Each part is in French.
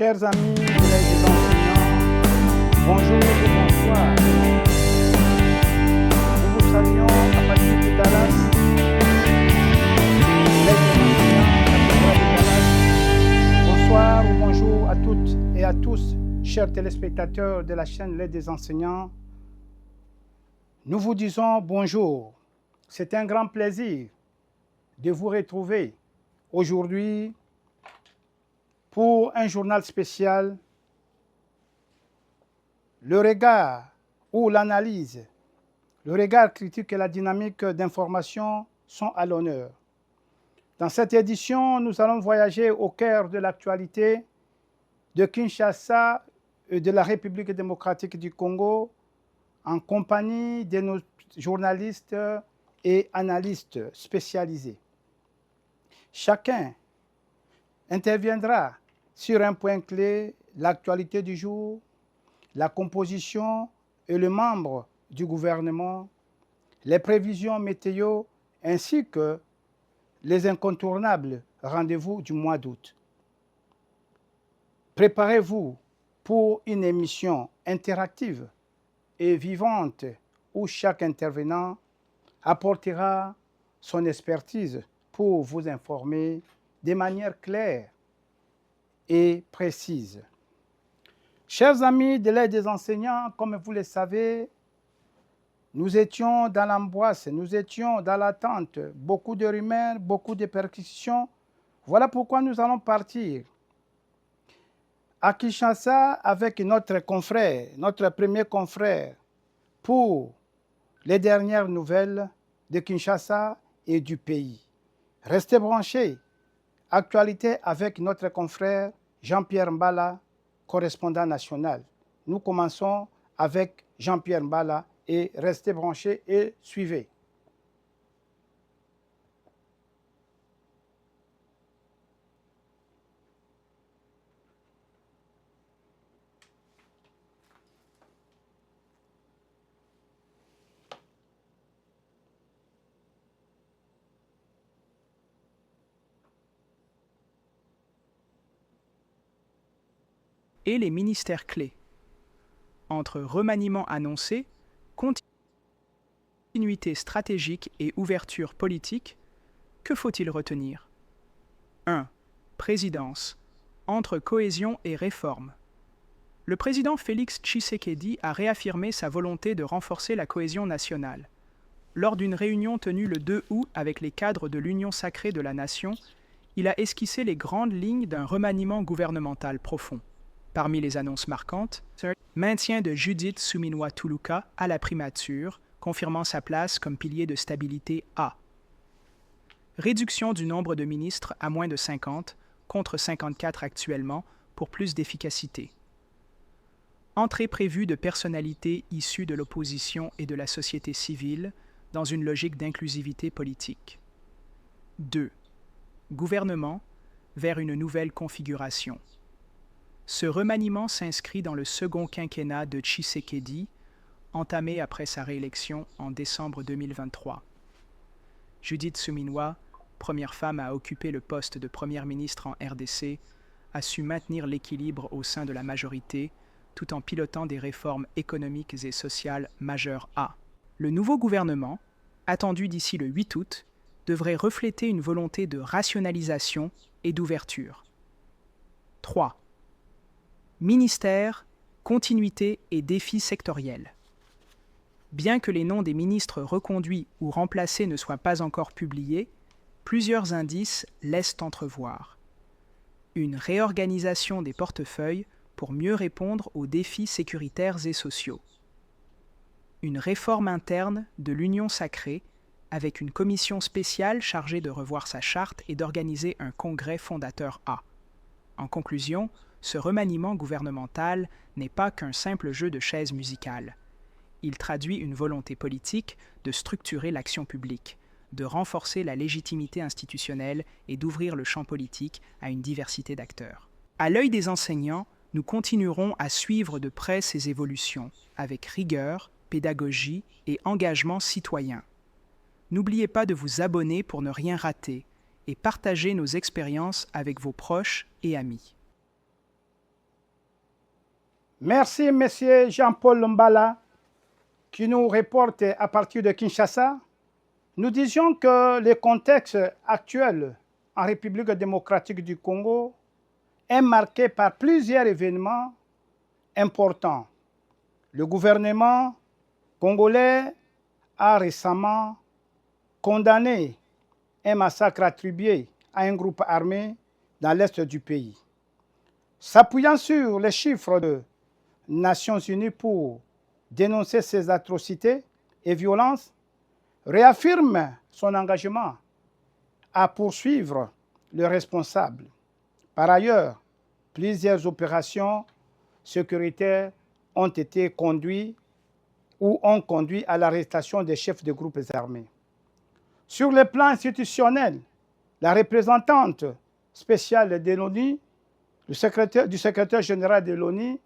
Chers amis des enseignants, bonjour et bonsoir. Nous vous saluons à partir de Dallas. Bonsoir ou bonjour à toutes et à tous, chers téléspectateurs de la chaîne L'Aide des enseignants. Nous vous disons bonjour. C'est un grand plaisir de vous retrouver aujourd'hui pour un journal spécial, le regard ou l'analyse, le regard critique et la dynamique d'information sont à l'honneur. Dans cette édition, nous allons voyager au cœur de l'actualité de Kinshasa et de la République démocratique du Congo en compagnie de nos journalistes et analystes spécialisés. Chacun interviendra sur un point clé, l'actualité du jour, la composition et le membre du gouvernement, les prévisions météo ainsi que les incontournables rendez-vous du mois d'août. Préparez-vous pour une émission interactive et vivante où chaque intervenant apportera son expertise pour vous informer de manière claire et précise. Chers amis de l'Aide des enseignants, comme vous le savez, nous étions dans l'angoisse, nous étions dans l'attente, beaucoup de rumeurs, beaucoup de perquisitions. Voilà pourquoi nous allons partir à Kinshasa avec notre confrère, notre premier confrère, pour les dernières nouvelles de Kinshasa et du pays. Restez branchés. Actualité avec notre confrère Jean-Pierre Mbala, correspondant national. Nous commençons avec Jean-Pierre Mbala et restez branchés et suivez. Et les ministères clés. Entre remaniement annoncé, continuité stratégique et ouverture politique, que faut-il retenir? 1. Présidence. Entre cohésion et réforme. Le président Félix Tshisekedi a réaffirmé sa volonté de renforcer la cohésion nationale. Lors d'une réunion tenue le 2 août avec les cadres de l'Union sacrée de la nation, il a esquissé les grandes lignes d'un remaniement gouvernemental profond. Parmi les annonces marquantes, maintien de Judith Suminwa Tuluka à la primature, confirmant sa place comme pilier de stabilité A. Réduction du nombre de ministres à moins de 50, contre 54 actuellement, pour plus d'efficacité. Entrée prévue de personnalités issues de l'opposition et de la société civile dans une logique d'inclusivité politique. 2. Gouvernement vers une nouvelle configuration. Ce remaniement s'inscrit dans le second quinquennat de Tshisekedi, entamé après sa réélection en décembre 2023. Judith Suminwa, première femme à occuper le poste de première ministre en RDC, a su maintenir l'équilibre au sein de la majorité, tout en pilotant des réformes économiques et sociales majeures A. Le nouveau gouvernement, attendu d'ici le 8 août, devrait refléter une volonté de rationalisation et d'ouverture. 3. Ministère, continuité et défis sectoriels. Bien que les noms des ministres reconduits ou remplacés ne soient pas encore publiés, plusieurs indices laissent entrevoir. Une réorganisation des portefeuilles pour mieux répondre aux défis sécuritaires et sociaux. Une réforme interne de l'Union sacrée avec une commission spéciale chargée de revoir sa charte et d'organiser un congrès fondateur A. En conclusion, ce remaniement gouvernemental n'est pas qu'un simple jeu de chaises musicales. Il traduit une volonté politique de structurer l'action publique, de renforcer la légitimité institutionnelle et d'ouvrir le champ politique à une diversité d'acteurs. À l'œil des enseignants, nous continuerons à suivre de près ces évolutions, avec rigueur, pédagogie et engagement citoyen. N'oubliez pas de vous abonner pour ne rien rater et partager nos expériences avec vos proches et amis. Merci, Monsieur Jean-Paul Mbala, qui nous reporte à partir de Kinshasa. Nous disions que le contexte actuel en République démocratique du Congo est marqué par plusieurs événements importants. Le gouvernement congolais a récemment condamné un massacre attribué à un groupe armé dans l'est du pays. S'appuyant sur les chiffres des Nations Unies pour dénoncer ces atrocités et violences, réaffirme son engagement à poursuivre les responsables. Par ailleurs, plusieurs opérations sécuritaires ont été conduites ou ont conduit à l'arrestation des chefs de groupes armés. Sur le plan institutionnel, la représentante spéciale de l'ONU, du secrétaire général de l'ONU,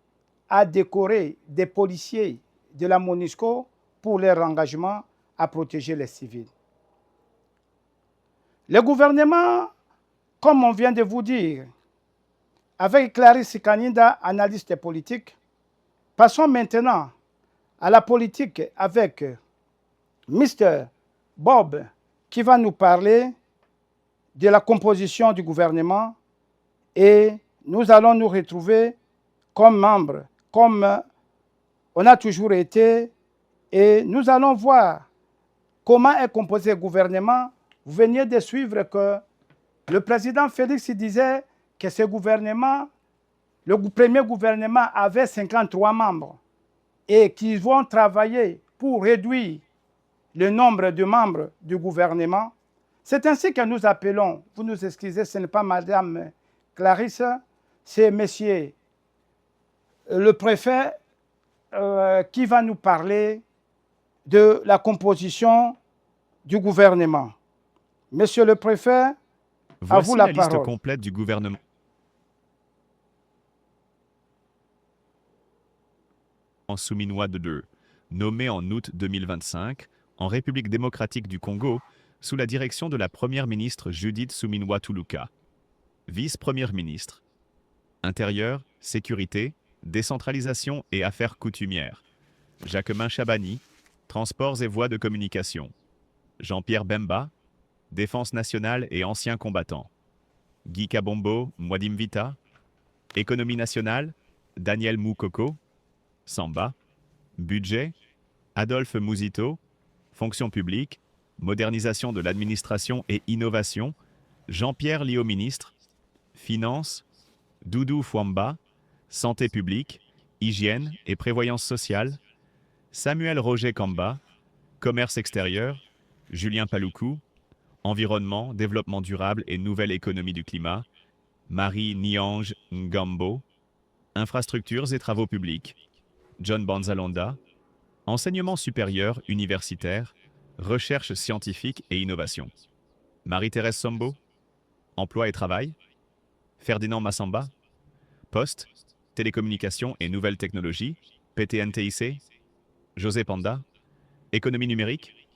a décoré des policiers de la MONUSCO pour leur engagement à protéger les civils. Le gouvernement, comme on vient de vous dire, avec Clarisse Kanida, analyste politique, passons maintenant à la politique avec Mr. Bob, qui va nous parler de la composition du gouvernement, et nous allons nous retrouver comme membres, comme on a toujours été, et nous allons voir comment est composé le gouvernement. Vous veniez de suivre que le président Félix disait que ce gouvernement, le premier gouvernement avait 53 membres et qu'ils vont travailler pour réduire le nombre de membres du gouvernement. C'est ainsi que nous appelons, vous nous excusez, ce n'est pas Madame Clarisse, c'est Monsieur le préfet qui va nous parler de la composition du gouvernement. Monsieur le préfet, à vous la parole. Voici la liste complète du gouvernement. En Souminois de 2, nommé en août 2025 en République démocratique du Congo sous la direction de la première ministre Judith Souminois Tuluka. Vice-première ministre. Intérieur, sécurité, décentralisation et affaires coutumières. Jacquemin Chabani, transports et voies de communication. Jean-Pierre Bemba, défense nationale et ancien combattant. Guy Kabombo, Mwadim Vita. Économie nationale, Daniel Moukoko. Samba. Budget, Adolphe Mouzito. Fonction publique, modernisation de l'administration et innovation, Jean-Pierre Liot ministre. Finances, Doudou Fouamba. Santé publique, hygiène et prévoyance sociale, Samuel Roger Kamba. Commerce extérieur, Julien Paloukou. Environnement, développement durable et nouvelle économie du climat, Marie Niange Ngambo. Infrastructures et travaux publics, John Banzalonda. Enseignement supérieur universitaire, recherche scientifique et innovation, Marie-Thérèse Sombo. Emploi et travail, Ferdinand Massamba. Poste, télécommunications et nouvelles technologies, PTNTIC. José Panda. Économie numérique,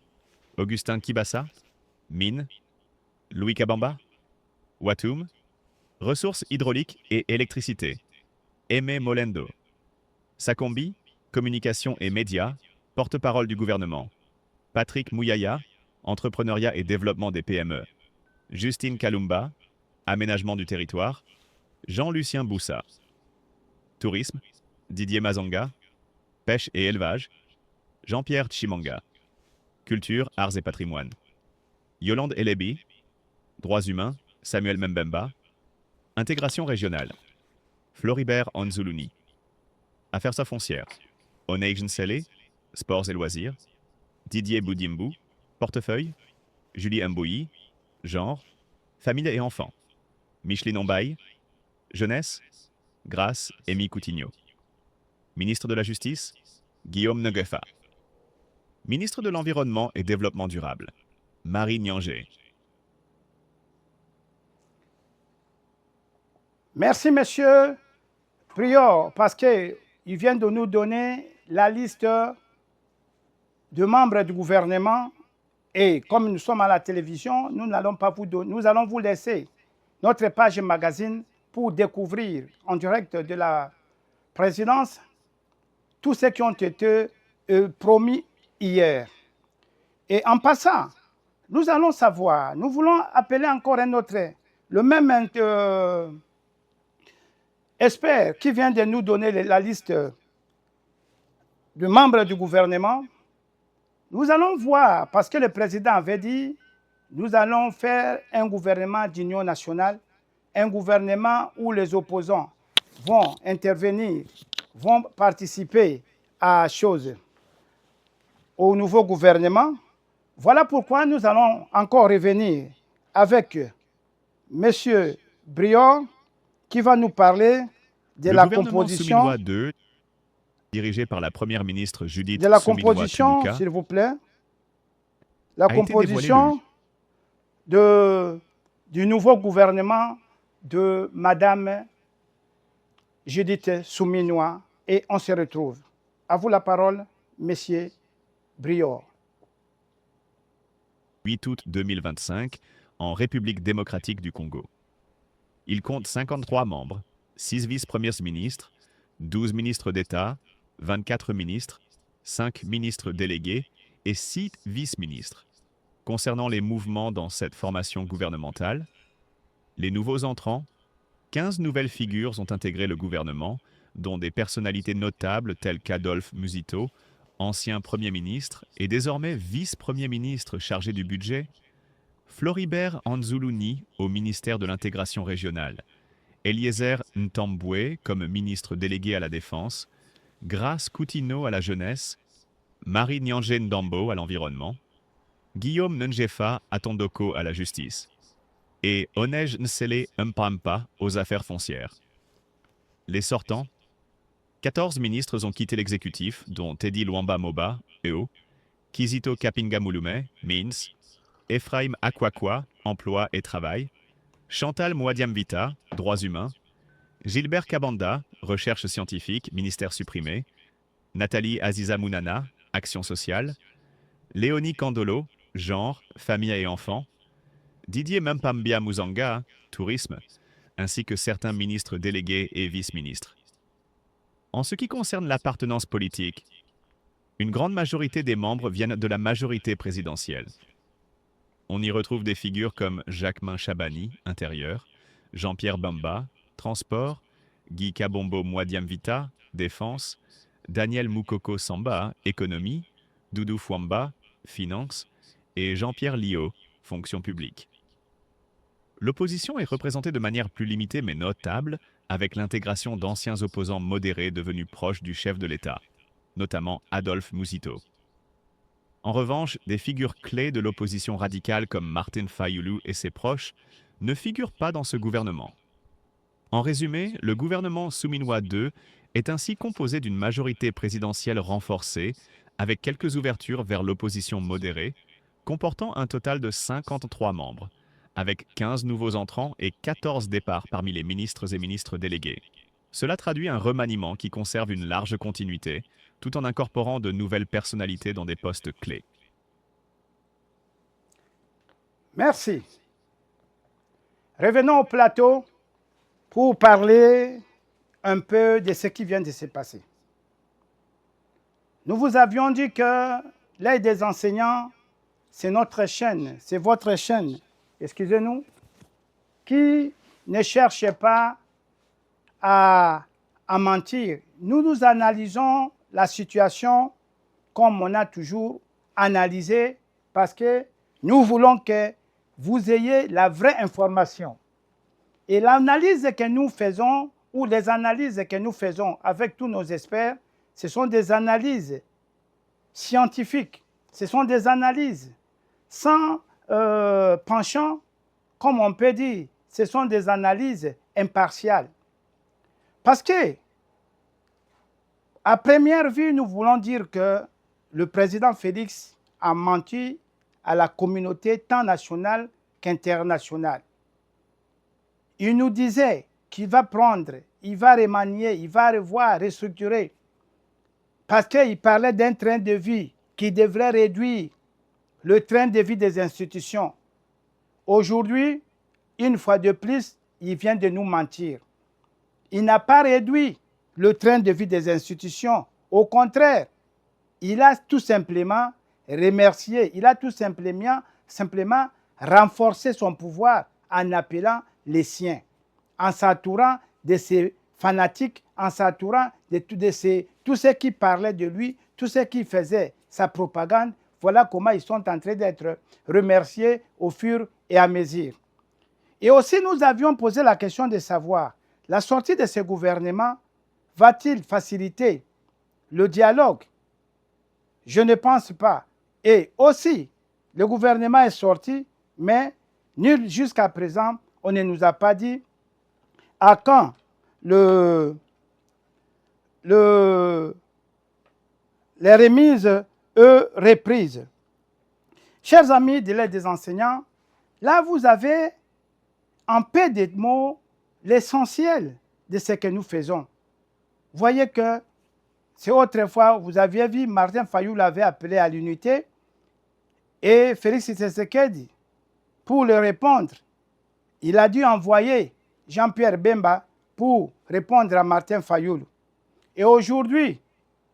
Augustin Kibassa. Mines, Louis Kabamba. Watoum. Ressources hydrauliques et électricité, Aimé Molendo. Sakombi, communication et médias, porte-parole du gouvernement, Patrick Mouyaya, entrepreneuriat et développement des PME, Justine Kalumba, aménagement du territoire, Jean-Lucien Boussa. Tourisme, Didier Mazanga. Pêche et élevage, Jean-Pierre Chimanga. Culture, arts et patrimoine, Yolande Elebi. Droits humains, Samuel Mbemba. Intégration régionale, Floribert Anzuluni. Affaires foncières, Oneign Sele. Sports et loisirs, Didier Boudimbu. Portefeuille, Julie Mbouyi. Genre, famille et enfants, Micheline Ombaye. Jeunesse, Grâce Amy Coutinho. Ministre de la Justice, Guillaume Neguefa. Ministre de l'Environnement et Développement durable, Marie Nianger. Merci, monsieur Prior, parce qu'il vient de nous donner la liste de membres du gouvernement. Et comme nous sommes à la télévision, nous n'allons pas vous donner, nous allons vous laisser notre page magazine pour découvrir en direct de la présidence tous ceux qui ont été promis hier. Et en passant, nous allons savoir, nous voulons appeler encore un autre, le même expert qui vient de nous donner la liste de membres du gouvernement. Nous allons voir, parce que le président avait dit, nous allons faire un gouvernement d'union nationale, un gouvernement où les opposants vont intervenir, vont participer à choses au nouveau gouvernement. Voilà pourquoi nous allons encore revenir avec M. Briord, qui va nous parler de la composition. Souminois II, dirigé par la première ministre Judith De la Suminwa composition, Tuluka, s'il vous plaît. La a été composition du nouveau gouvernement de Madame Judith Suminwa. Et on se retrouve. À vous la parole, Monsieur Briord. 8 août 2025, en République démocratique du Congo. Il compte 53 membres, 6 vice-premiers ministres, 12 ministres d'État, 24 ministres, 5 ministres délégués et 6 vice-ministres. Concernant les mouvements dans cette formation gouvernementale, les nouveaux entrants, 15 nouvelles figures ont intégré le gouvernement, dont des personnalités notables telles qu'Adolphe Musito, ancien Premier ministre et désormais vice-premier ministre chargé du budget, Floribert Anzuluni au ministère de l'intégration régionale, Eliezer Ntambwe comme ministre délégué à la Défense, Grace Coutinho à la jeunesse, Marie Nyanje Ndambo à l'environnement, Guillaume Nunjefa Atondoko à la justice et Onej Nsele Mpampa aux affaires foncières. Les sortants, 14 ministres ont quitté l'exécutif, dont Teddy Luamba Moba, EO, Kizito Kapinga Mulume, Mins, Ephraim Akwakwa, Emploi et Travail, Chantal Mwadiamvita, Droits humains, Gilbert Kabanda, Recherche scientifique, ministère supprimé, Nathalie Aziza Mounana, Action sociale, Léonie Kandolo, Genre, Famille et enfants, Didier Mpambia Muzanga, Tourisme, ainsi que certains ministres délégués et vice-ministres. En ce qui concerne l'appartenance politique, une grande majorité des membres viennent de la majorité présidentielle. On y retrouve des figures comme Jacquemin Chabani, Intérieur, Jean-Pierre Bamba, Transport, Guy Kabombo Mwadiamvita, Défense, Daniel Moukoko Samba, Économie, Doudou Fouamba, Finances, et Jean-Pierre Liot, Fonction publique. L'opposition est représentée de manière plus limitée mais notable, avec l'intégration d'anciens opposants modérés devenus proches du chef de l'État, notamment Adolphe Musito. En revanche, des figures clés de l'opposition radicale comme Martin Fayulu et ses proches ne figurent pas dans ce gouvernement. En résumé, le gouvernement Suminwa II est ainsi composé d'une majorité présidentielle renforcée, avec quelques ouvertures vers l'opposition modérée, comportant un total de 53 membres, avec 15 nouveaux entrants et 14 départs parmi les ministres et ministres délégués. Cela traduit un remaniement qui conserve une large continuité, tout en incorporant de nouvelles personnalités dans des postes clés. Merci. Revenons au plateau pour parler un peu de ce qui vient de se passer. Nous vous avions dit que l'aide des enseignants, c'est notre chaîne, c'est votre chaîne, excusez-nous, qui ne cherche pas à mentir. Nous analysons la situation comme on a toujours analysé parce que nous voulons que vous ayez la vraie information. Et l'analyse que nous faisons, ou les analyses que nous faisons avec tous nos experts, ce sont des analyses scientifiques, ce sont des analyses sans penchant, comme on peut dire, ce sont des analyses impartiales. Parce que, à première vue, nous voulons dire que le président Félix a menti à la communauté tant nationale qu'internationale. Il nous disait qu'il va prendre, il va remanier, il va revoir, restructurer. Parce qu'il parlait d'un train de vie qui devrait réduire le train de vie des institutions. Aujourd'hui, une fois de plus, il vient de nous mentir. Il n'a pas réduit le train de vie des institutions. Au contraire, il a tout simplement remercié, il a tout simplement renforcé son pouvoir en appelant les siens, en s'entourant de ses fanatiques, en s'entourant de tous ceux qui parlaient de lui, tous ceux qui faisaient sa propagande. Voilà comment ils sont en train d'être remerciés au fur et à mesure. Et aussi, nous avions posé la question de savoir, la sortie de ce gouvernement va-t-il faciliter le dialogue? Je ne pense pas. Et aussi, le gouvernement est sorti, mais nul jusqu'à présent, on ne nous a pas dit à quand les remises, reprises. Chers amis de l'aide des enseignants, là vous avez en peu de mots l'essentiel de ce que nous faisons. Vous voyez que c'est autrefois, vous aviez vu, Martin Fayulu l'avait appelé à l'unité et Félix Tshisekedi, pour le répondre, il a dû envoyer Jean-Pierre Bemba pour répondre à Martin Fayulu. Et aujourd'hui,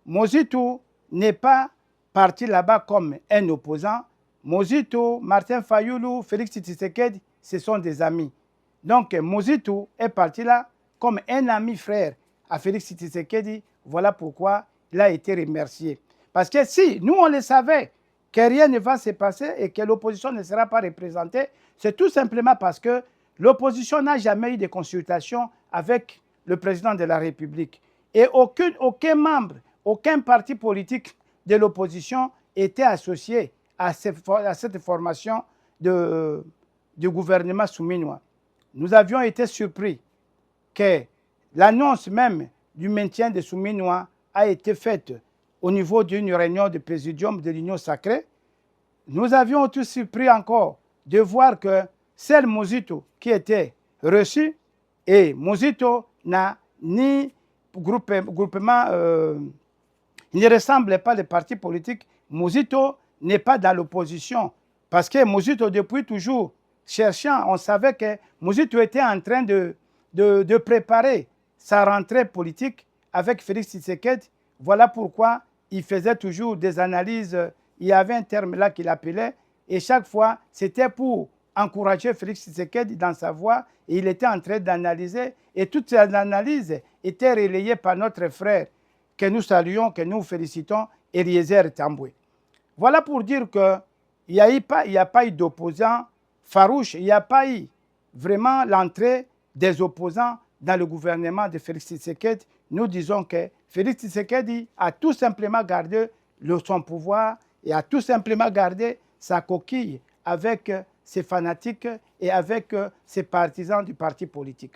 Mozito n'est pas parti là-bas comme un opposant. Mozito, Martin Fayulu, Félix Tshisekedi, ce sont des amis. Donc Mozito est parti là comme un ami frère à Félix Tshisekedi. Voilà pourquoi il a été remercié. Parce que si nous on le savait que rien ne va se passer et que l'opposition ne sera pas représentée, c'est tout simplement parce que l'opposition n'a jamais eu de consultation avec le président de la République. Et aucun membre, aucun parti politique de l'opposition était associé à cette formation du gouvernement souminois. Nous avions été surpris que l'annonce même du maintien des souminois a été faite au niveau d'une réunion du présidium de l'Union sacrée. Nous avions été surpris encore de voir que c'est Mozito qui était reçu et Mozito n'a ni groupement, il ne ressemble pas aux partis politiques. Mozito n'est pas dans l'opposition parce que Mozito depuis toujours cherchant, on savait que Mozito était en train de préparer sa rentrée politique avec Félix Tshisekedi. Voilà pourquoi il faisait toujours des analyses. Il y avait un terme là qu'il appelait et chaque fois c'était pour encourager Félix Tshisekedi dans sa voie et il était en train d'analyser et toutes ces analyses étaient relayées par notre frère que nous saluons, que nous félicitons, Eliezer Tambwe. Voilà pour dire qu'il n'y a pas eu d'opposants farouches, il n'y a pas eu vraiment l'entrée des opposants dans le gouvernement de Félix Tshisekedi. Nous disons que Félix Tshisekedi a tout simplement gardé son pouvoir et a tout simplement gardé sa coquille avec ses fanatiques et avec ses partisans du parti politique.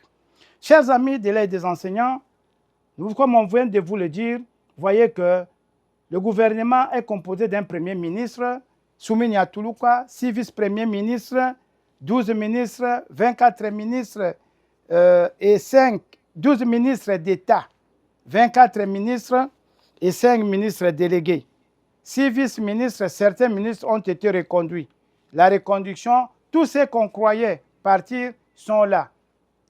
Chers amis de l'aide des enseignants, comme on vient de vous le dire, vous voyez que le gouvernement est composé d'un premier ministre, Soumini Atuluka, 6 vice-premiers ministres, 12 ministres, 24 ministres et 12 ministres d'État, 24 ministres et 5 ministres délégués. 6 vice-ministres, certains ministres ont été reconduits. La reconduction, tous ceux qu'on croyait partir sont là.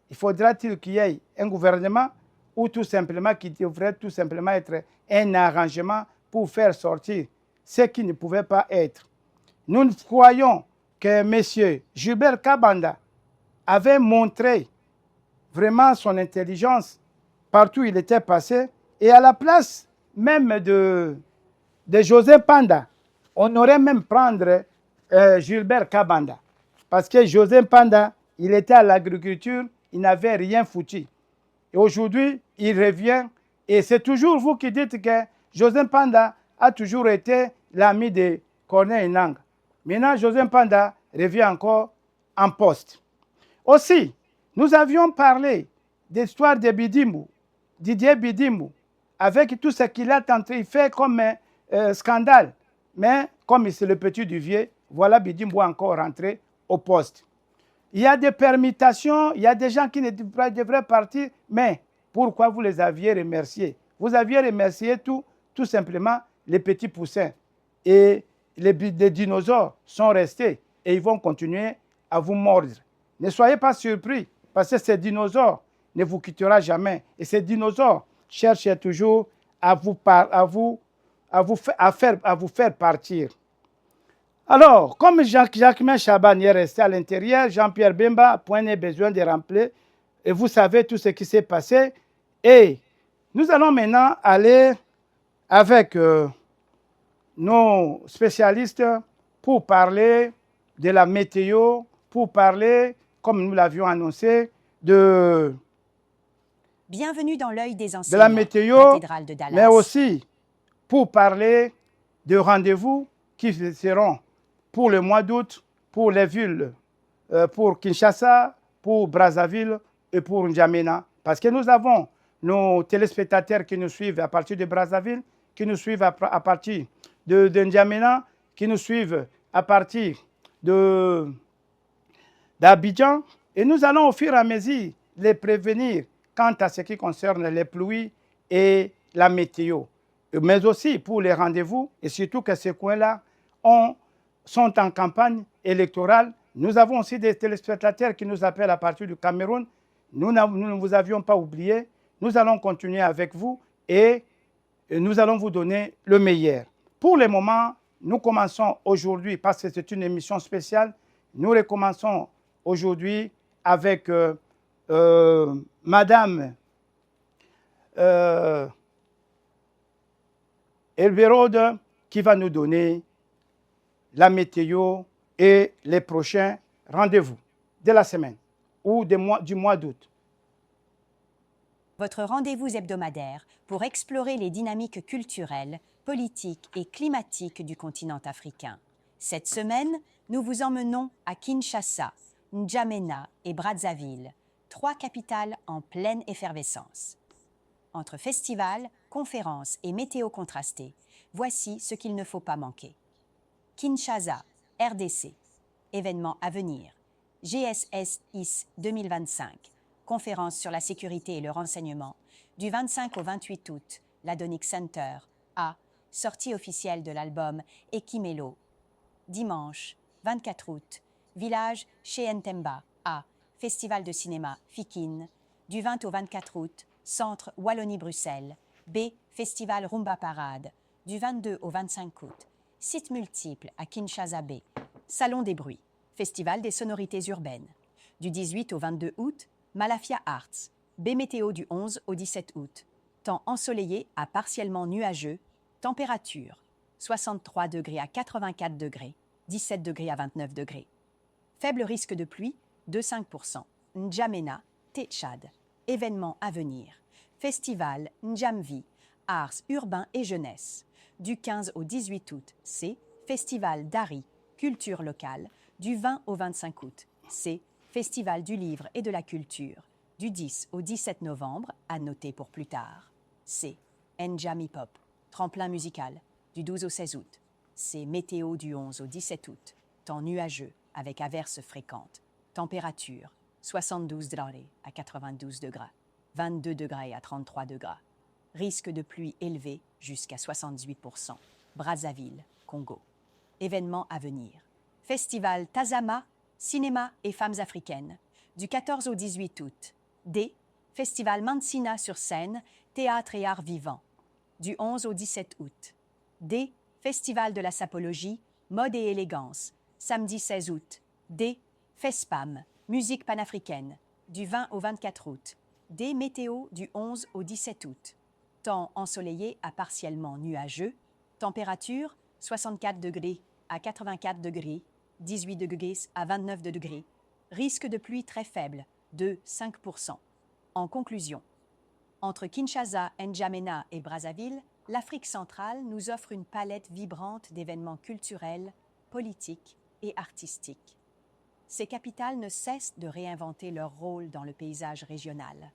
Il faudra-t-il qu'il y ait un gouvernement ou tout simplement qui devrait tout simplement être un arrangement pour faire sortir ce qui ne pouvait pas être. Nous croyons que M. Gilbert Kabanda avait montré vraiment son intelligence partout où il était passé et à la place même de José Panda, on aurait même prendre Gilbert Kabanda parce que José Panda, il était à l'agriculture, il n'avait rien foutu. Et aujourd'hui, il revient et c'est toujours vous qui dites que José Panda a toujours été l'ami de Corneille Nangaa. Maintenant, José Panda revient encore en poste. Aussi, nous avions parlé de l'histoire de Bidimbu, Didier Bidimbu, avec tout ce qu'il a tenté de faire comme scandale. Mais comme c'est le petit du vieux, voilà Bidimbu encore rentré au poste. Il y a des permutations, il y a des gens qui ne devraient partir, mais pourquoi vous les aviez remerciés? Vous aviez remercié tout simplement les petits poussins. Et les dinosaures sont restés et ils vont continuer à vous mordre. Ne soyez pas surpris, parce que ces dinosaures ne vous quittera jamais. Et ces dinosaures cherchent toujours à vous faire partir. Alors, comme Jacquemain Chaban est resté à l'intérieur, Jean-Pierre Bemba n'a besoin de remplir. Et vous savez tout ce qui s'est passé. Et nous allons maintenant aller avec nos spécialistes pour parler de la météo, pour parler, comme nous l'avions annoncé, Bienvenue dans l'œil des de enseignants, la météo, cathédrale de Dallas. mais aussi pour parler de rendez-vous qui seront pour le mois d'août, pour les villes, pour Kinshasa, pour Brazzaville et pour N'Djamena. Parce que nous avons nos téléspectateurs qui nous suivent à partir de Brazzaville, qui nous suivent à partir de N'Djamena, qui nous suivent à partir d'Abidjan. Et nous allons au fur et à mesure les prévenir quant à ce qui concerne les pluies et la météo. Mais aussi pour les rendez-vous, et surtout que ces coins-là sont en campagne électorale. Nous avons aussi des téléspectateurs qui nous appellent à partir du Cameroun. Nous ne vous avions pas oublié. Nous allons continuer avec vous et nous allons vous donner le meilleur. Pour le moment, nous commençons aujourd'hui, parce que c'est une émission spéciale, nous recommençons aujourd'hui avec Madame Elverode qui va nous donner la météo et les prochains rendez-vous de la semaine ou du mois d'août. Votre rendez-vous hebdomadaire pour explorer les dynamiques culturelles, politiques et climatiques du continent africain. Cette semaine, nous vous emmenons à Kinshasa, N'Djamena et Brazzaville, 3 capitales en pleine effervescence. Entre festivals, conférences et météo contrastées, voici ce qu'il ne faut pas manquer. Kinshasa, RDC, événements à venir. GSS-IS 2025, conférence sur la sécurité et le renseignement. Du 25 au 28 août, l'Adonic Center, A, sortie officielle de l'album Ekimelo. Dimanche, 24 août, village chez Ntemba, A, festival de cinéma Fikine. Du 20 au 24 août, centre Wallonie-Bruxelles, B, festival Rumba Parade. Du 22 au 25 août, sites multiples à Kinshasa B, Salon des bruits, festival des sonorités urbaines. Du 18 au 22 août, Malafia Arts, B météo du 11 au 17 août. Temps ensoleillé à partiellement nuageux, température 63 degrés à 84 degrés, 17 degrés à 29 degrés. Faible risque de pluie de 5%. N'Djamena, Tchad, événements à venir. Festival N'Djamvi, arts urbains et jeunesse. Du 15 au 18 août, C, Festival d'Ari, culture locale. Du 20 au 25 août, C, Festival du livre et de la culture. Du 10 au 17 novembre, à noter pour plus tard. C, N'Djam Hip Hop, tremplin musical. Du 12 au 16 août, C, météo du 11 au 17 août. Temps nuageux avec averses fréquentes. Température 72 degrés à 92 degrés. 22 degrés à 33 degrés. Risque de pluie élevé jusqu'à 78%. Brazzaville, Congo. Événements à venir. Festival Tazama, cinéma et femmes africaines. Du 14 au 18 août. D. Festival Mansina sur scène, théâtre et art vivant. Du 11 au 17 août. D. Festival de la sapologie, mode et élégance. Samedi 16 août. D. FESPAM, musique panafricaine. Du 20 au 24 août. D. Météo du 11 au 17 août. Temps ensoleillé à partiellement nuageux. Température 64 degrés à 84 degrés, 18 degrés à 29 degrés. Risque de pluie très faible de 5%. En conclusion, entre Kinshasa, N'Djamena et Brazzaville, l'Afrique centrale nous offre une palette vibrante d'événements culturels, politiques et artistiques. Ces capitales ne cessent de réinventer leur rôle dans le paysage régional.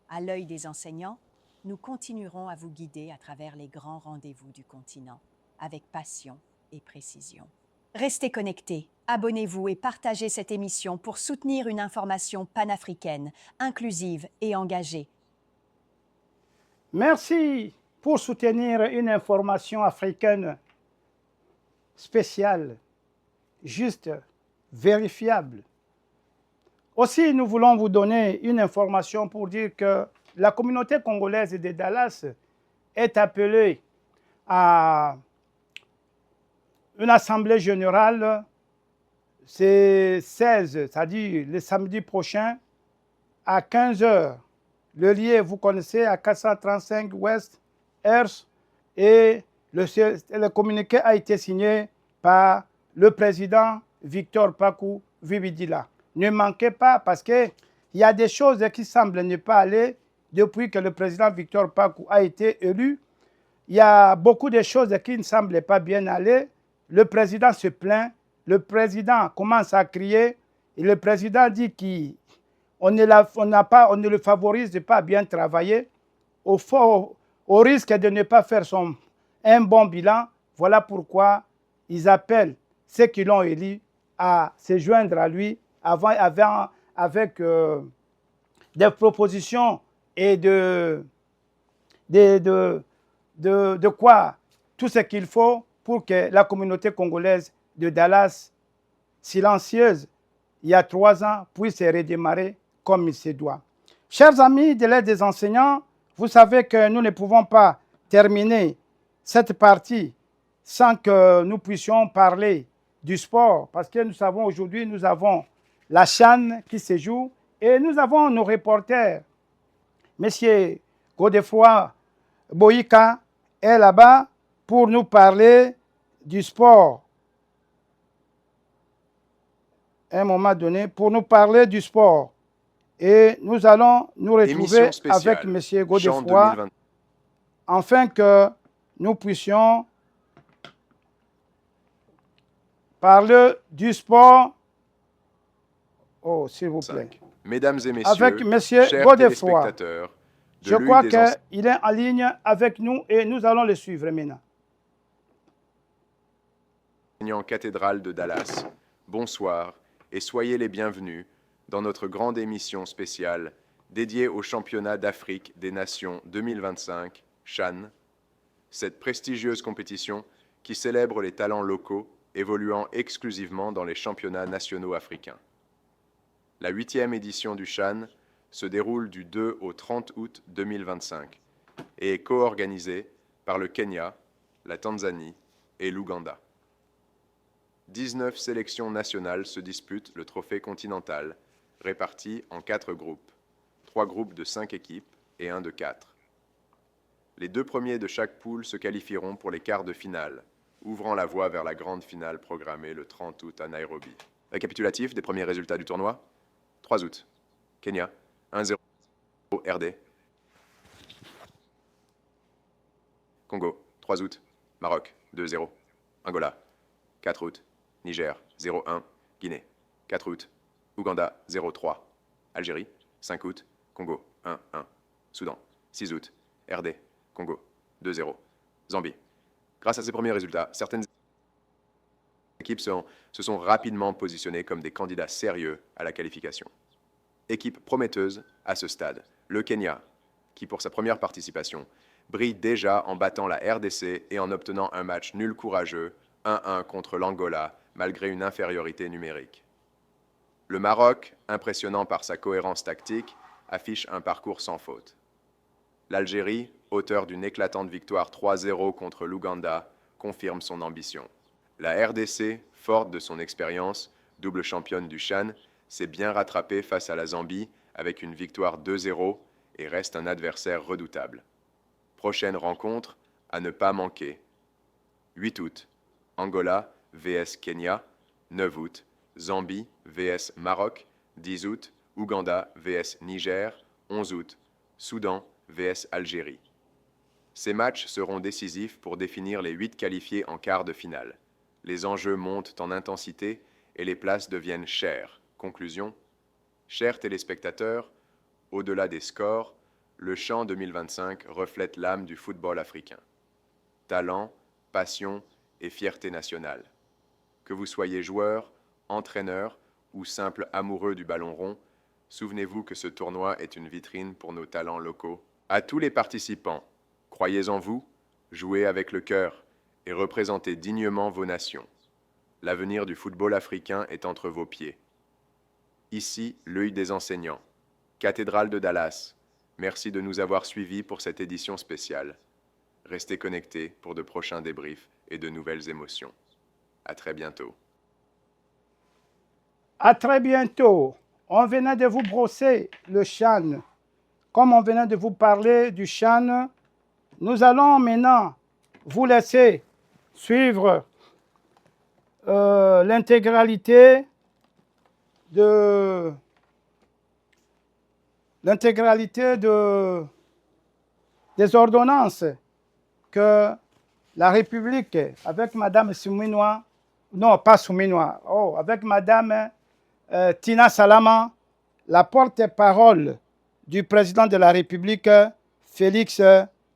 À l'œil des enseignants, nous continuerons à vous guider à travers les grands rendez-vous du continent, avec passion et précision. Restez connectés, abonnez-vous et partagez cette émission pour soutenir une information panafricaine, inclusive et engagée. Merci pour soutenir une information africaine spéciale, juste, vérifiable. Aussi, nous voulons vous donner une information pour dire que la communauté congolaise de Dallas est appelé à une assemblée générale, c'est 16, c'est-à-dire le samedi prochain, à 15 heures. Le lieu, vous connaissez, à 435 Ouest Hers, et le communiqué a été signé par le président Victor Pakou Vividila. Ne manquez pas, parce qu'il y a des choses qui semblent ne pas aller depuis que le président Victor Pakou a été élu. Il y a beaucoup de choses qui ne semblent pas bien aller. Le président se plaint, le président commence à crier, et le président dit qu'on ne le favorise pas à bien travailler, au risque de ne pas faire un bon bilan. Voilà pourquoi ils appellent ceux qui l'ont élu à se joindre à lui avec des propositions et de quoi tout ce qu'il faut pour que la communauté congolaise de Dallas, silencieuse il y a 3 ans, puisse redémarrer comme il se doit. Chers amis de l'aide des enseignants, vous savez que nous ne pouvons pas terminer cette partie sans que nous puissions parler du sport, parce que nous savons aujourd'hui, nous avons la CHAN qui se joue et nous avons nos reporters. Monsieur Godefroy Boyika est là-bas pour nous parler du sport. À un moment donné, pour nous parler du sport. Et nous allons nous retrouver avec M. Godefroy afin que nous puissions parler du sport. Oh, s'il vous plaît. Mesdames et messieurs, avec M. chers Godefroy. téléspectateurs, Je crois qu'il est en ligne avec nous et nous allons le suivre maintenant. Enseignant cathédrale de Dallas, bonsoir et soyez les bienvenus dans notre grande émission spéciale dédiée au championnat d'Afrique des Nations 2025, CHAN, cette prestigieuse compétition qui célèbre les talents locaux évoluant exclusivement dans les championnats nationaux africains. La 8e édition du CHAN se déroule du 2 au 30 août 2025 et est co-organisée par le Kenya, la Tanzanie et l'Ouganda. 19 sélections nationales se disputent le trophée continental, répartis en 4 groupes, 3 groupes de 5 équipes et 1 de 4. Les 2 premiers de chaque poule se qualifieront pour les quarts de finale, ouvrant la voie vers la grande finale programmée le 30 août à Nairobi. Récapitulatif des premiers résultats du tournoi. 3 août, Kenya, 1-0 RD. Congo, 3 août, Maroc, 2-0. Angola, 4 août, Niger, 0-1. Guinée, 4 août, Ouganda, 0-3. Algérie, 5 août, Congo, 1-1. Soudan, 6 août, RD, Congo, 2-0. Zambie. Grâce à ces premiers résultats, certaines équipes se sont rapidement positionnées comme des candidats sérieux à la qualification. Équipe prometteuse à ce stade, le Kenya, qui pour sa première participation, brille déjà en battant la RDC et en obtenant un match nul courageux, 1-1 contre l'Angola, malgré une infériorité numérique. Le Maroc, impressionnant par sa cohérence tactique, affiche un parcours sans faute. L'Algérie, auteur d'une éclatante victoire 3-0 contre l'Ouganda, confirme son ambition. La RDC, forte de son expérience, double championne du CHAN, s'est bien rattrapée face à la Zambie avec une victoire 2-0 et reste un adversaire redoutable. Prochaine rencontre à ne pas manquer. 8 août, Angola vs Kenya. 9 août, Zambie vs Maroc. 10 août, Ouganda vs Niger. 11 août, Soudan vs Algérie. Ces matchs seront décisifs pour définir les 8 qualifiés en quart de finale. Les enjeux montent en intensité et les places deviennent chères. Conclusion. Chers téléspectateurs, au-delà des scores, le CHAN 2025 reflète l'âme du football africain. Talent, passion et fierté nationale. Que vous soyez joueur, entraîneur ou simple amoureux du ballon rond, souvenez-vous que ce tournoi est une vitrine pour nos talents locaux. À tous les participants, croyez en vous, jouez avec le cœur et représentez dignement vos nations. L'avenir du football africain est entre vos pieds. Ici, l'œil des enseignants. Cathédrale de Dallas, merci de nous avoir suivis pour cette édition spéciale. Restez connectés pour de prochains débriefs et de nouvelles émotions. À très bientôt. À très bientôt. On venait de vous brosser le Chan. Comme on venait de vous parler du Chan, nous allons maintenant vous laisser suivre l'intégralité des ordonnances que la République, avec Madame Souminoua, non, pas Souminoua, avec Madame Tina Salama, la porte-parole du président de la République, Félix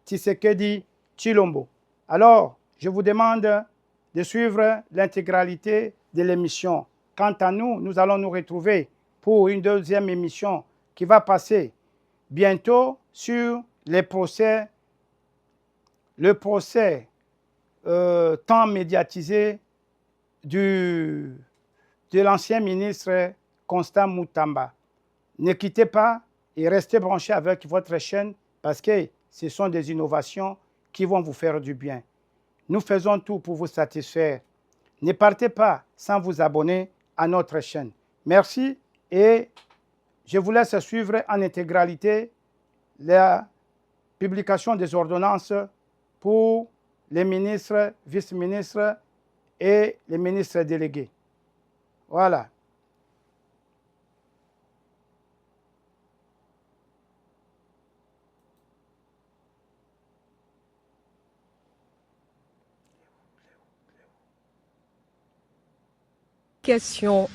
Tshisekedi Tshilombo. Alors, je vous demande de suivre l'intégralité de l'émission. Quant à nous, nous allons nous retrouver pour une deuxième émission qui va passer bientôt sur le procès tant médiatisé de l'ancien ministre Constant Moutamba. Ne quittez pas et restez branchés avec votre chaîne parce que ce sont des innovations qui vont vous faire du bien. Nous faisons tout pour vous satisfaire. Ne partez pas sans vous abonner à notre chaîne. Merci et je vous laisse suivre en intégralité la publication des ordonnances pour les ministres, vice-ministres et les ministres délégués. Voilà.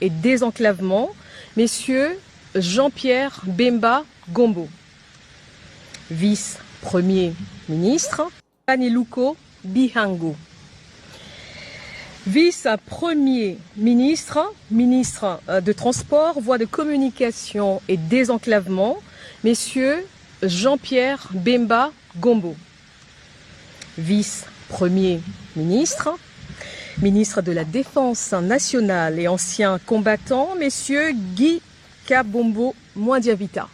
Et désenclavement, messieurs Jean-Pierre Bemba Gombo, vice-premier ministre, Aneluko Bihango, vice-premier ministre, ministre de Transport, Voies de communication et désenclavement, messieurs Jean-Pierre Bemba Gombo, vice-premier ministre, ministre de la Défense nationale et ancien combattant, messieurs Guy Kabombo Mwandiavita.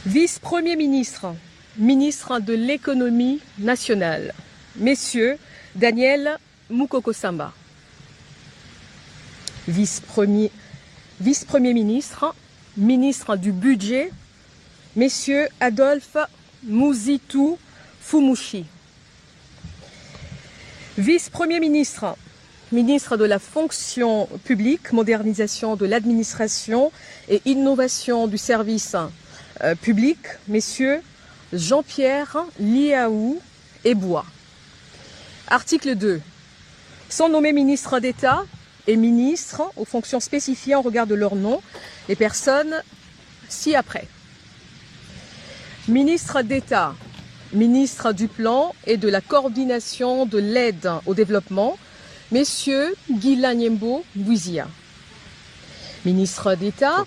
Vice-premier ministre, ministre de l'économie nationale, messieurs Daniel Mukoko Samba. Vice-premier ministre, ministre du budget, messieurs Adolphe Mouzitou Fumushi. Vice-premier ministre, ministre de la fonction publique, modernisation de l'administration et innovation du service public, messieurs Jean-Pierre Liaou Ebois. Article 2. Sont nommés ministres d'État et ministres aux fonctions spécifiées en regard de leur nom les personnes ci-après. Ministre d'État, ministre du Plan et de la coordination de l'aide au développement, messieurs Guilain Nyembo Bouizia. Ministre d'État,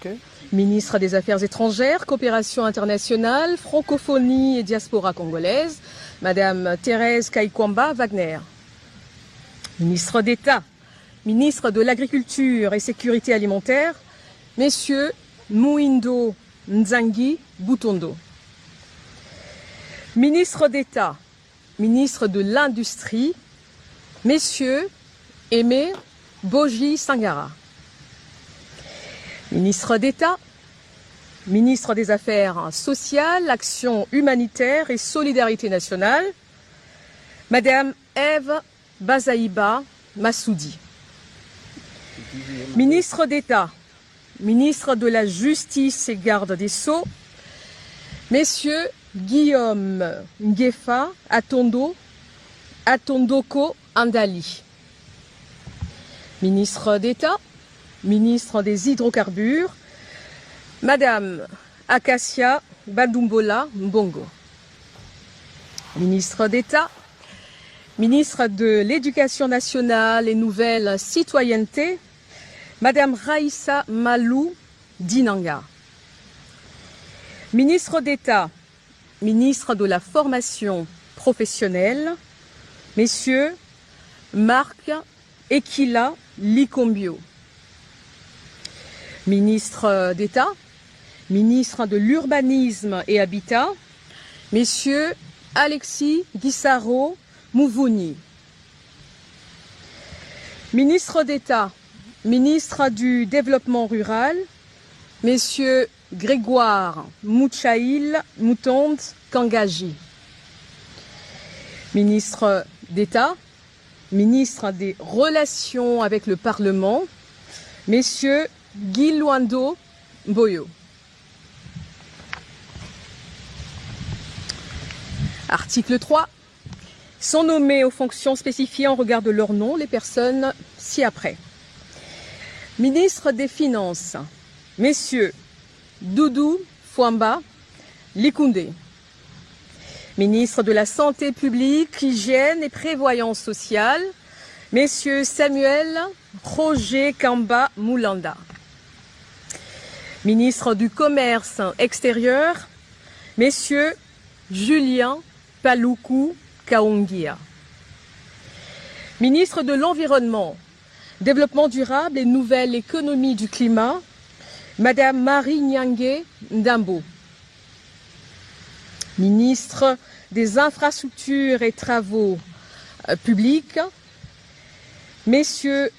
ministre des Affaires étrangères, coopération internationale, francophonie et diaspora congolaise, madame Thérèse Kaikwamba Wagner. Ministre d'État, ministre de l'Agriculture et Sécurité alimentaire, messieurs Mouindo Nzangi Boutondo. Ministre d'État, ministre de l'Industrie, messieurs Aimé Boji Sangara. Ministre d'État, ministre des Affaires sociales, Action humanitaire et solidarité nationale, madame Ève Bazaïba Massoudi. Ministre d'État, ministre de la Justice et garde des Sceaux, messieurs Guillaume Ngefa Atondoko Andali. Ministre d'État, ministre des Hydrocarbures, madame Acacia Badumbola Mbongo. Ministre d'État, ministre de l'Éducation nationale et nouvelle citoyenneté, madame Raïssa Malou Dinanga. Ministre d'État, ministre de la formation professionnelle, messieurs Marc Ekila Likombio. Ministre d'État, ministre de l'Urbanisme et Habitat, messieurs Alexis Guissaro Mouvouni. Ministre d'État, ministre du Développement rural, Messieurs Grégoire Mouchaïl Moutonde Kangaji. Ministre d'État, ministre des Relations avec le Parlement, Messieurs Guy Luando Boyo. Article 3. Sont nommés aux fonctions spécifiées en regard de leur nom les personnes ci-après. Ministre des Finances, Messieurs Doudou Fouamba Likoundé. Ministre de la Santé publique, Hygiène et Prévoyance sociale, Messieurs Samuel Roger Kamba Moulanda. Ministre du Commerce extérieur, Messieurs Julien Paloukou Kaongia. Ministre de l'Environnement, Développement durable et Nouvelle économie du climat, Madame Marie Nyangé Ndambo. Ministre des Infrastructures et Travaux publics, Messieurs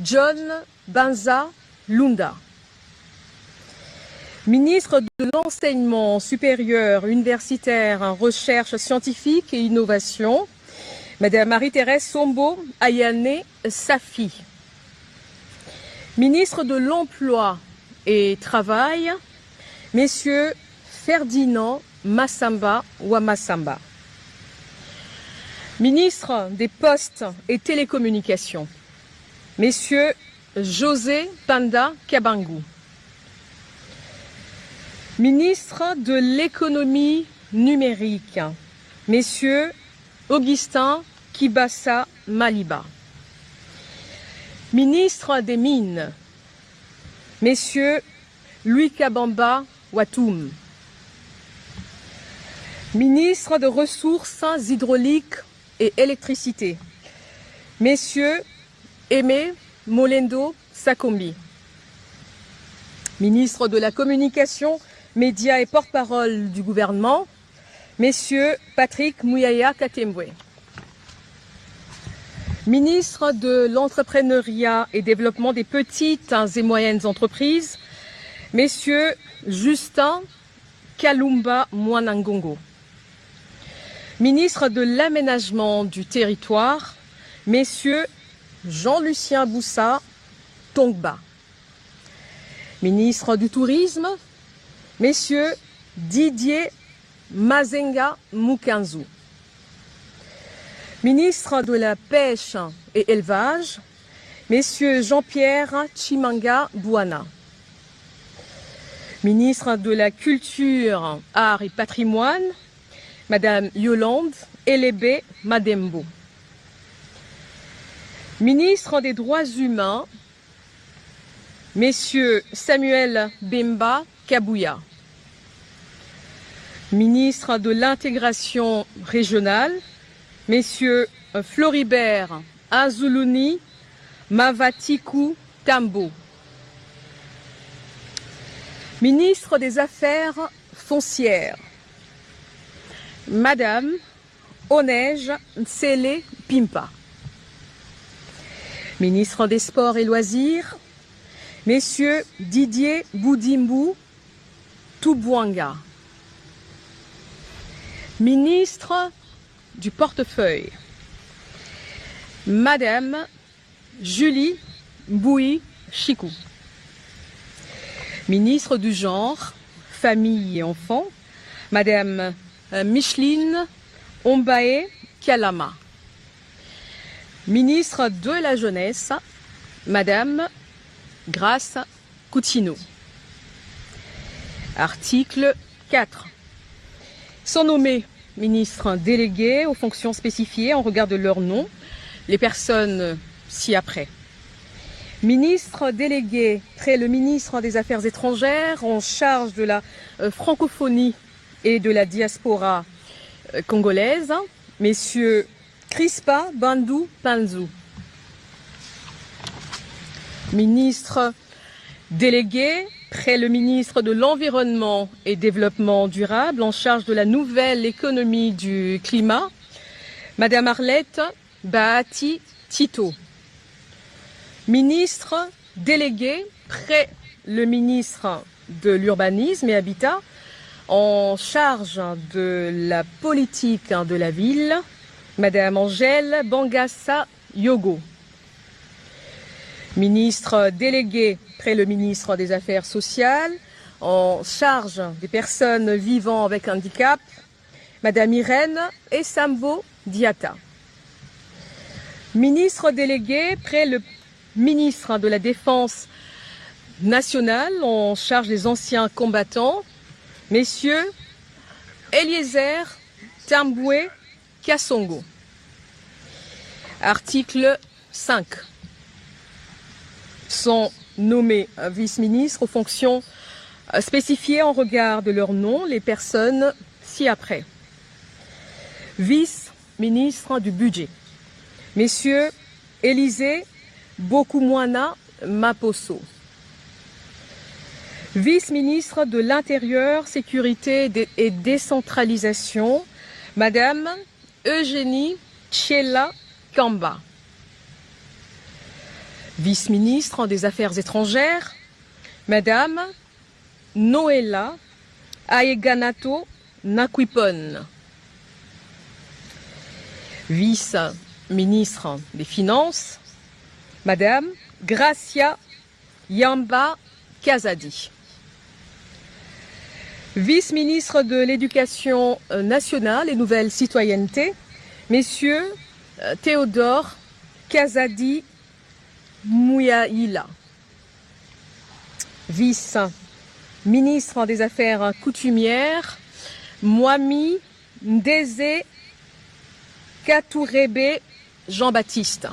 John Banza Lunda. Ministre de l'Enseignement supérieur, universitaire, recherche scientifique et innovation, Madame Marie-Thérèse Sombo Ayane Safi. Ministre de l'Emploi et Travail, Messieurs Ferdinand Massamba Wamassamba. Ministre des Postes et Télécommunications, Messieurs José Panda Kabangou. Ministre de l'Économie numérique, Messieurs Augustin Kibassa Maliba. Ministre des Mines, Messieurs Louis Kabamba Watoum. Ministre de Ressources hydrauliques et électricité, Messieurs Aimé Molendo Sakombi. Ministre de la Communication, Médias et porte-parole du gouvernement, Messieurs Patrick Mouyaya Katembwe. Ministre de l'Entrepreneuriat et Développement des petites et moyennes entreprises, Messieurs Justin Kalumba Mwanangongo. Ministre de l'Aménagement du Territoire, Messieurs Jean-Lucien Boussa Tongba. Ministre du Tourisme, Messieurs Didier Mazenga Mukanzu. Ministre de la Pêche et Élevage, Messieurs Jean-Pierre Chimanga Bouana. Ministre de la Culture, Arts et Patrimoine, Madame Yolande Elébé Madembo. Ministre des Droits humains, Messieurs Samuel Bemba Kabouya. Ministre de l'Intégration régionale, Messieurs Floribert Azuluni Mavatiku Tambo. Ministre des Affaires foncières, Madame Onej Nsele Pimpa. Ministre des Sports et Loisirs, Messieurs Didier Boudimbu Toubouanga. Ministre du Portefeuille, Madame Julie Boui Chikou. Ministre du Genre, Famille et Enfants, Madame Micheline Ombaé Kalama. Ministre de la Jeunesse, Madame Grace Coutinho. Article 4. Sont nommés ministres délégués aux fonctions spécifiées en regard de leur nom, les personnes ci-après. Ministre délégué près le ministre des Affaires étrangères en charge de la francophonie et de la diaspora congolaise, Messieurs Crispa Bandou Panzou. Ministre délégué près le ministre de l'Environnement et Développement durable en charge de la nouvelle économie du climat, Madame Arlette Bahati Tito. Ministre délégué près le ministre de l'Urbanisme et Habitat en charge de la politique de la ville, Madame Angèle Bangassa Yogo. Ministre délégué près le ministre des Affaires sociales en charge des personnes vivant avec handicap, Madame Irène Essambo Diata. Ministre délégué près le ministre de la Défense nationale en charge des anciens combattants, Messieurs Eliezer Tamboué Kassongo. Article 5. Sont nommés vice-ministres aux fonctions spécifiées en regard de leur nom les personnes ci-après. Vice-ministre du budget, Messieurs Élisée Bokoumwana Maposo. Vice-ministre de l'Intérieur, Sécurité et Décentralisation, Madame Eugénie Tchela Kamba. Vice-ministre des Affaires étrangères, Madame Noëlla Aeganato Nakwipon. Vice-ministre des Finances, Madame Gracia Yamba Kazadi. Vice-ministre de l'Éducation nationale et Nouvelle Citoyenneté, Messieurs Théodore Kazadi Mouyaïla. Vice-ministre des Affaires coutumières, Mwami Ndeze Katourebe Jean-Baptiste.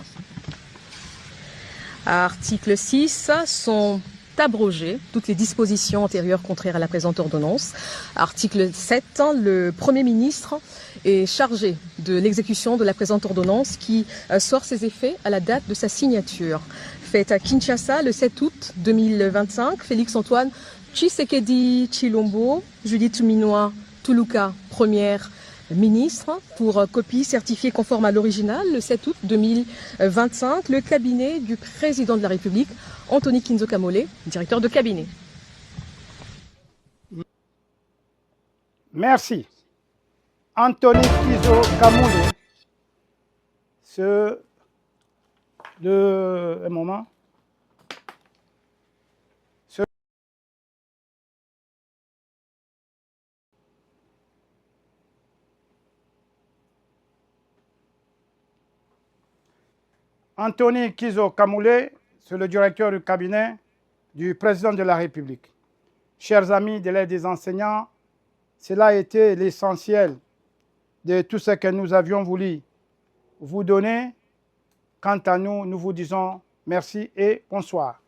Article 6 sont abrogées toutes les dispositions antérieures contraires à la présente ordonnance. Article 7, le Premier ministre est chargé de l'exécution de la présente ordonnance qui sort ses effets à la date de sa signature. Faite à Kinshasa le 7 août 2025, Félix-Antoine Tshisekedi Tshilombo, Judith Suminwa Tuluka, première ministre, pour copie certifiée conforme à l'original le 7 août 2025, le cabinet du président de la République, Anthony Kinzo Kamole, directeur de cabinet. Merci. Anthony Kinzo Kamole, un moment. Anthony Kinzo Kamole, c'est le directeur du cabinet du président de la République. Chers amis de l'aide des enseignants, cela a été l'essentiel de tout ce que nous avions voulu vous donner. Quant à nous, nous vous disons merci et bonsoir.